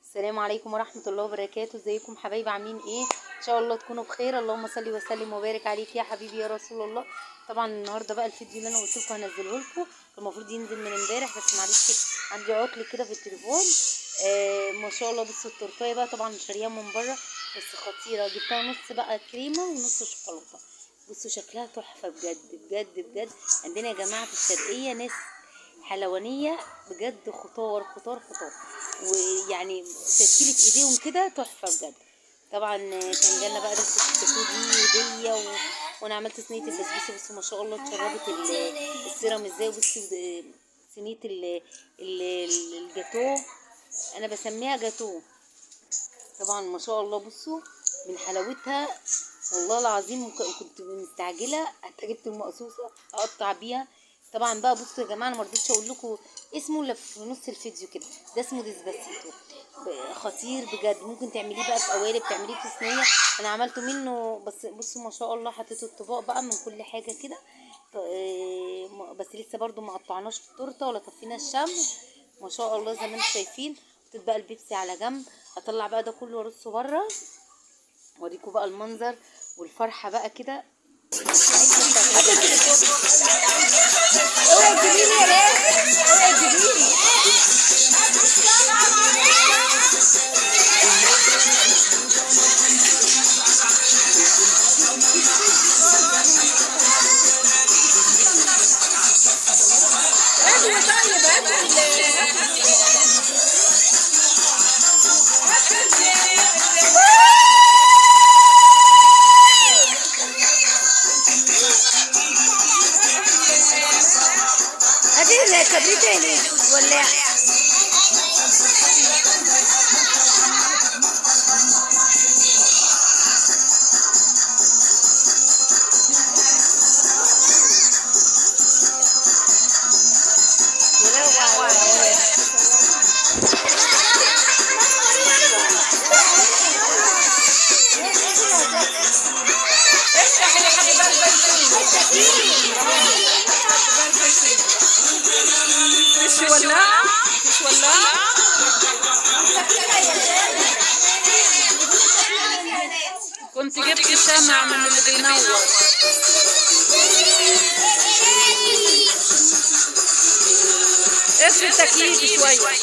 السلام عليكم ورحمة الله وبركاته. ازيكم حبايبي؟ عاملين ايه؟ ان شاء الله تكونوا بخير. اللهم صل وسلم وبارك عليك يا حبيبي يا رسول الله. طبعا النهارده بقى الفيديو اللي انا قلت لكم هنزله لكم المفروض ينزل من امبارح، بس معلش عندي عطل كده في التليفون. ما شاء الله. بصوا التورتايه بقى طبعا شارياها من بره بس خطيره، جبتها نص بقى كريمه ونص شوكولاته. بصوا شكلها تحفه بجد بجد بجد. عندنا يا جماعه في الشرقيه ناس حلوانيه بجد، خطار خطار خطار، ويعني تشكيله ايديهم كده تحفه بجد. طبعا كان جالنا بقى رصه الكاكو دي هديه وانا عملت صينيه البسبوسه. بصوا ما شاء الله اتشربت السيرم ازاي. بصوا صينيه الجاتو، انا بسميها جاتو طبعا ما شاء الله. بصوا من حلاوتها والله العظيم كنت مستعجله حتى جبت المقصوصه اقطع بيها. طبعا بقى بصوا يا جماعه، انا ما رضيتش اقول لكم اسمه الا في نص الفيديو كده. ده اسمه ديسباسيتو، خطير بجد. ممكن تعمليه بقى في قوالب، تعمليه في صينيه. انا عملته منه بس بصوا ما شاء الله حطيته الطباق بقى من كل حاجه كده. بس لسه برضو ما قطعناش التورته ولا طفينا الشمع. ما شاء الله زي ما انتم شايفين. حطيت بقى البيبسي على جنب. هطلع بقى ده كله وارصه بره، اوريكم بقى المنظر والفرحه بقى كده. اوعي تجيبيني يا ناس، اوعي تجيبيني. هاتي الكبريت اللي ولا مش ولاعة مش ولاعة. كنت جبت شمع من اللي بينور. اطفي التكييف شوية.